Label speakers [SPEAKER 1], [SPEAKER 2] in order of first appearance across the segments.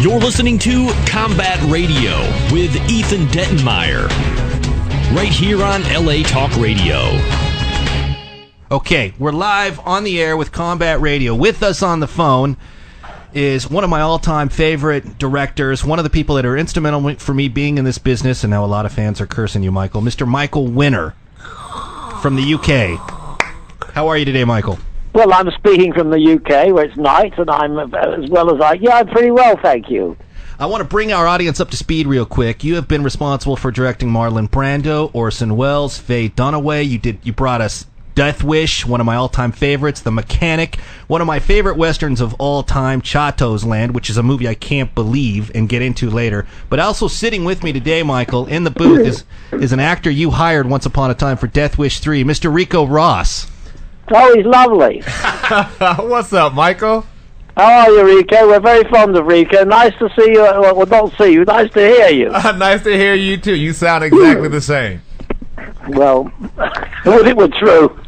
[SPEAKER 1] You're listening to Combat Radio with Ethan Dettenmeyer, right here on LA Talk Radio.
[SPEAKER 2] Okay, we're live on the air with Combat Radio. With us on the phone is one of my all-time favorite directors, one of the people that are instrumental for me being in this business, and now a lot of fans are cursing you, Michael, Mr. Michael Winner from the UK. How are you today, Michael?
[SPEAKER 3] Well, I'm speaking from the UK, where it's night, and I'm as well as I'm pretty well, thank you.
[SPEAKER 2] I want to bring our audience up to speed real quick. You have been responsible for directing Marlon Brando, Orson Welles, Faye Dunaway. You brought us Death Wish, one of my all-time favorites, The Mechanic, one of my favorite westerns of all time, Chato's Land, which is a movie I can't believe and get into later. But also sitting with me today, Michael, in the booth is an actor you hired once upon a time for Death Wish 3, Mr. Ricco Ross.
[SPEAKER 3] Oh, he's lovely.
[SPEAKER 4] What's up, Michael?
[SPEAKER 3] How are you, Ricco? We're very fond of Ricco. Nice to see you. Well, not see you. Nice to hear you.
[SPEAKER 4] Nice to hear you, too. You sound exactly the same.
[SPEAKER 3] Well, it was true.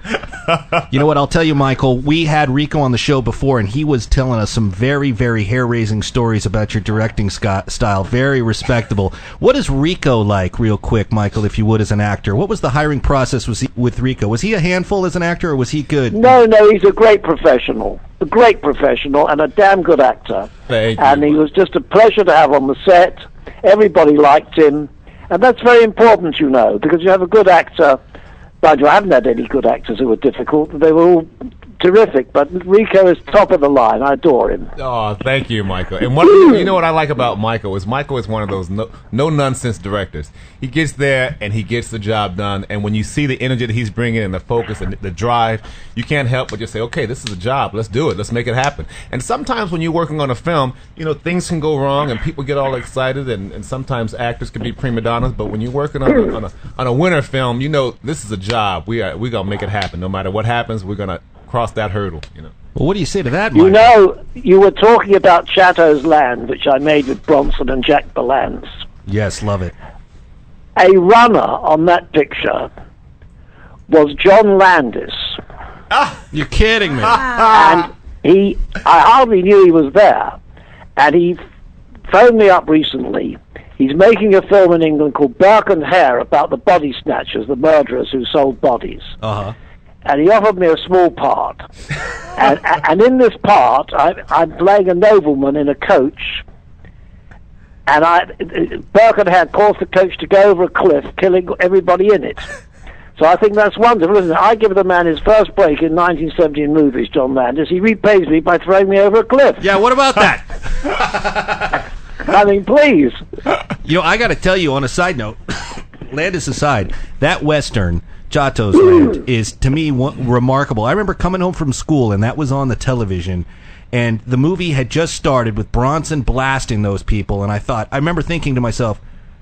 [SPEAKER 2] You know what, I'll tell you, Michael, we had Ricco on the show before, and he was telling us some very, very hair-raising stories about your directing style. Very respectable. What is Ricco like, real quick, Michael, if you would, as an actor? What was the hiring process with Ricco? Was he a handful as an actor, or was he good?
[SPEAKER 3] No, he's a great professional. A great professional and a damn good actor.
[SPEAKER 4] Thank you.
[SPEAKER 3] And he was just a pleasure to have on the set. Everybody liked him. And that's very important, you know, because you have a good actor. Mind you, I haven't had any good actors who were difficult. They were all terrific, but Ricco is top of the line. I adore him.
[SPEAKER 4] Oh, thank you, Michael. And you know what I like about Michael is one of those no-nonsense directors. He gets there and he gets the job done, and when you see the energy that he's bringing and the focus and the drive, you can't help but just say, okay, this is a job. Let's do it. Let's make it happen. And sometimes when you're working on a film, you know, things can go wrong and people get all excited, and sometimes actors can be prima donnas, but when you're working on a winner film, you know, this is a job. We're going to make it happen. No matter what happens, we're going to cross that hurdle, you know.
[SPEAKER 2] Well, what do you say to that, Michael?
[SPEAKER 3] You know, you were talking about Chato's Land, which I made with Bronson and Jack Palance.
[SPEAKER 2] Yes, love it.
[SPEAKER 3] A runner on that picture was John Landis.
[SPEAKER 2] You're kidding me.
[SPEAKER 3] And I hardly knew he was there. And he phoned me up recently. He's making a film in England called Burke and Hare about the body snatchers, the murderers who sold bodies.
[SPEAKER 2] Uh-huh.
[SPEAKER 3] And he offered me a small part. and in this part, I'm playing a nobleman in a coach. And Burke and Hare caused the coach to go over a cliff, killing everybody in it. So I think that's wonderful, isn't it? I give the man his first break in 1970 movies, John Landis. He repays me by throwing me over a cliff.
[SPEAKER 2] Yeah, what about that?
[SPEAKER 3] I mean, please.
[SPEAKER 2] You know, I got to tell you, on a side note, Landis aside, that Western, Chato's Land, is, to me, remarkable. I remember coming home from school, and that was on the television, and the movie had just started with Bronson blasting those people, and I remember thinking to myself,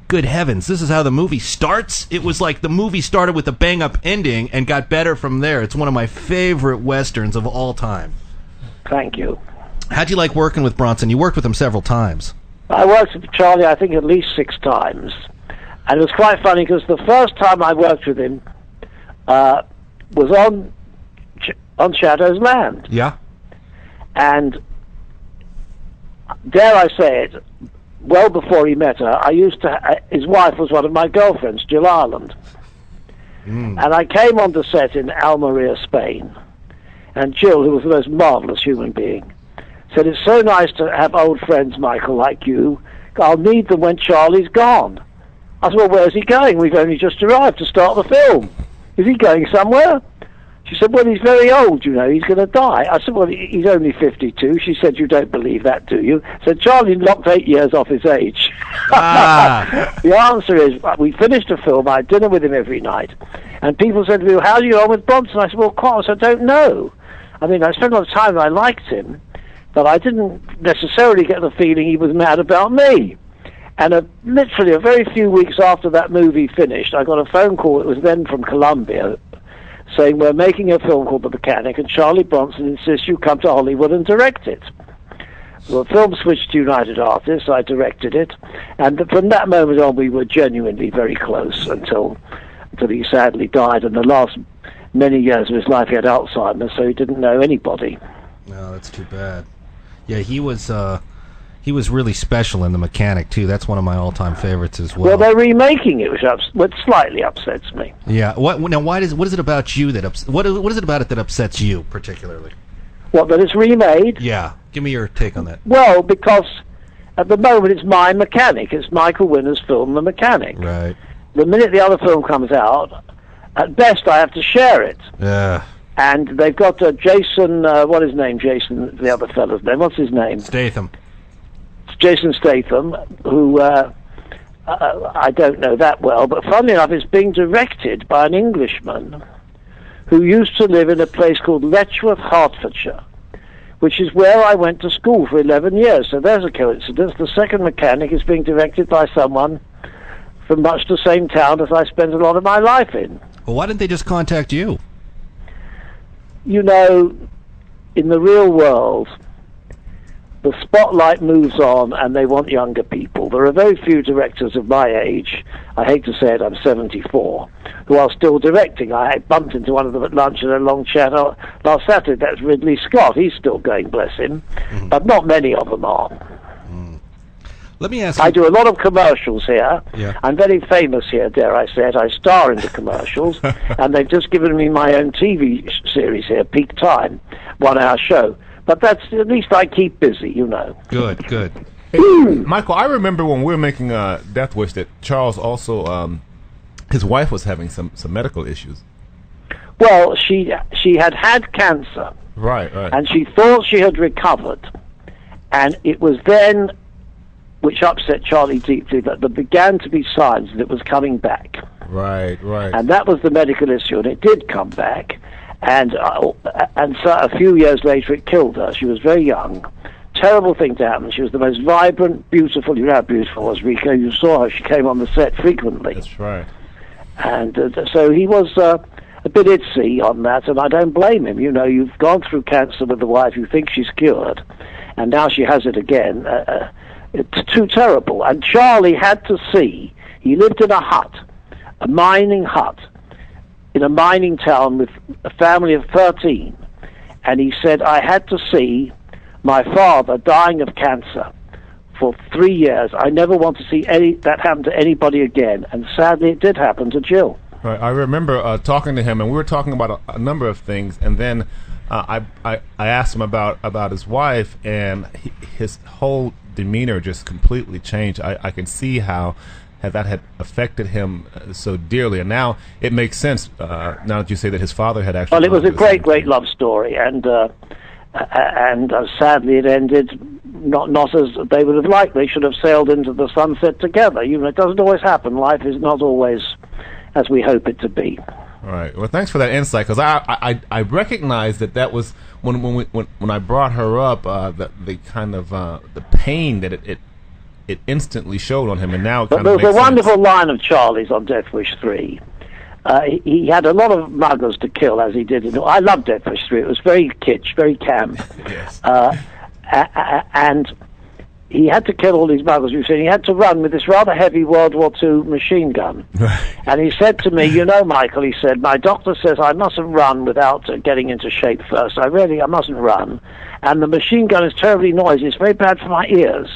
[SPEAKER 2] good heavens, this is how the movie starts? It was like the movie started with a bang-up ending and got better from there. It's one of my favorite Westerns of all time.
[SPEAKER 3] Thank you.
[SPEAKER 2] How'd you like working with Bronson? You worked with him several times.
[SPEAKER 3] I worked with Charlie, I think, at least 6 times. And it was quite funny, because the first time I worked with him was on Chato's Land.
[SPEAKER 2] Yeah.
[SPEAKER 3] And dare I say it, well before he met her, his wife was one of my girlfriends, Jill Ireland. And I came on the set in Almeria, Spain. And Jill, who was the most marvelous human being, said, it's so nice to have old friends, Michael, like you. I'll need them when Charlie's gone. I said, well, where's he going? We've only just arrived to start the film. Is he going somewhere? She said, well, he's very old, you know, he's going to die. I said, well, he's only 52. She said, you don't believe that, do you? I said, Charlie knocked 8 years off his age. The answer is, we finished a film, I had dinner with him every night, and people said to me, well, how are you on with Bronson? I said, well, quite honestly, I don't know. I mean, I spent a lot of time and I liked him, but I didn't necessarily get the feeling he was mad about me. And literally a very few weeks after that movie finished, I got a phone call, it was then from Columbia, saying, we're making a film called The Mechanic, and Charlie Bronson insists you come to Hollywood and direct it. Well, the film switched to United Artists, I directed it, and from that moment on we were genuinely very close until he sadly died, and the last many years of his life he had Alzheimer's, so he didn't know anybody.
[SPEAKER 2] No, that's too bad. Yeah, he was He was really special in The Mechanic too. That's one of my all-time favorites as well.
[SPEAKER 3] Well, they're remaking it, which slightly upsets me.
[SPEAKER 2] Yeah. What is it about you that what is it about it that upsets you particularly?
[SPEAKER 3] What, that it's remade?
[SPEAKER 2] Yeah. Give me your take on that.
[SPEAKER 3] Well, because at the moment it's My Mechanic. It's Michael Winner's film, The Mechanic.
[SPEAKER 2] Right.
[SPEAKER 3] The minute the other film comes out, at best I have to share it.
[SPEAKER 2] Yeah.
[SPEAKER 3] And they've got Jason, what is his name? Jason, the other fellow's name. What's his name?
[SPEAKER 2] Statham.
[SPEAKER 3] It's Jason Statham, who I don't know that well, but funnily enough, it's being directed by an Englishman who used to live in a place called Letchworth, Hertfordshire, which is where I went to school for 11 years. So there's a coincidence. The second Mechanic is being directed by someone from much the same town as I spent a lot of my life in.
[SPEAKER 2] Well, why didn't they just contact you?
[SPEAKER 3] You know, in the real world, the spotlight moves on and they want younger people. There are very few directors of my age, I hate to say it, I'm 74, who are still directing. I bumped into one of them at lunch in a long chat last Saturday. That's Ridley Scott. He's still going, bless him. Mm-hmm. But not many of them are.
[SPEAKER 2] Let me ask you.
[SPEAKER 3] I do a lot of commercials here.
[SPEAKER 2] Yeah.
[SPEAKER 3] I'm very famous here, dare I say it. I star in the commercials, and they've just given me my own TV series here, Peak Time, 1-hour show. But that's, at least I keep busy, you know.
[SPEAKER 2] Good.
[SPEAKER 4] Hey, Michael, I remember when we were making Death Wish that Charles also, his wife was having some medical issues.
[SPEAKER 3] Well, she had cancer.
[SPEAKER 4] Right.
[SPEAKER 3] And she thought she had recovered. And it was then, which upset Charlie deeply, that there began to be signs that it was coming back.
[SPEAKER 4] Right.
[SPEAKER 3] And that was the medical issue, and it did come back. And so a few years later it killed her. She was very young. Terrible thing to happen. She was the most vibrant, beautiful. You know how beautiful was Ricco. You saw her. She came on the set frequently.
[SPEAKER 4] That's right.
[SPEAKER 3] And so he was a bit itsy on that, and I don't blame him. You know, you've gone through cancer with the wife. You think she's cured, and now she has it again. It's too terrible. And Charlie had to see. He lived in a hut, a mining hut, in a mining town with a family of 13. And he said, I had to see my father dying of cancer for 3 years. I never want to see that happen to anybody again. And sadly, it did happen to Jill.
[SPEAKER 4] Right. I remember talking to him, and we were talking about a number of things. And then I asked him about his wife, and his whole demeanor just completely changed. I can see how that had affected him so dearly, and now it makes sense. Now that you say that his father had actually.
[SPEAKER 3] Well, it was a great love story, and sadly it ended not as they would have liked. They should have sailed into the sunset together. You know, it doesn't always happen. Life is not always as we hope it to be.
[SPEAKER 4] All right. Well, thanks for that insight, because I recognized that was when I brought her up, the kind of the pain that it instantly showed on him, and now it kind of makes sense.
[SPEAKER 3] There's a wonderful line of Charlie's on Death Wish 3. He had a lot of muggers to kill, as he did. I love Death Wish 3. It was very kitsch, very camp.
[SPEAKER 4] Yes.
[SPEAKER 3] And he had to kill all these muggers. You see, he had to run with this rather heavy World War II machine gun. And he said to me, you know, Michael, he said, my doctor says I mustn't run without getting into shape first. I mustn't run. And the machine gun is terribly noisy. It's very bad for my ears.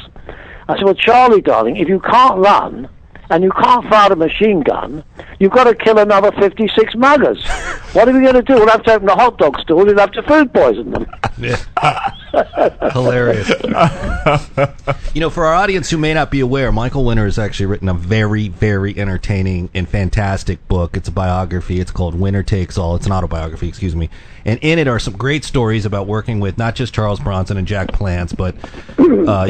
[SPEAKER 3] I said, well, Charlie, darling, if you can't run and you can't fire a machine gun, you've got to kill another 56 muggers. What are we going to do? We'll have to open a hot dog stall. We'll have to food poison them.
[SPEAKER 2] Hilarious. You know, for our audience who may not be aware, Michael Winner has actually written a very, very entertaining and fantastic book. It's a biography. It's called Winner Takes All. It's an autobiography, excuse me. And in it are some great stories about working with not just Charles Bronson and Jack Palance, but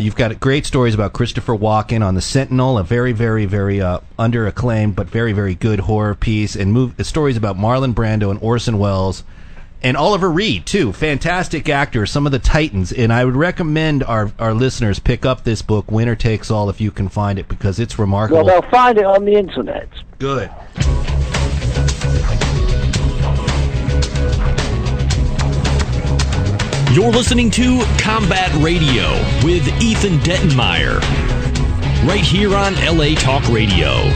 [SPEAKER 2] you've got great stories about Christopher Walken on The Sentinel, a very, very, very under-acclaimed but very, very good horror piece, and stories about Marlon Brando and Orson Welles, and Oliver Reed, too. Fantastic actors, some of the titans. And I would recommend our listeners pick up this book, Winner Takes All, if you can find it, because it's remarkable.
[SPEAKER 3] Well, they'll find it on the internet.
[SPEAKER 2] Good.
[SPEAKER 1] You're listening to Combat Radio with Ethan Dettenmeyer, right here on LA Talk Radio.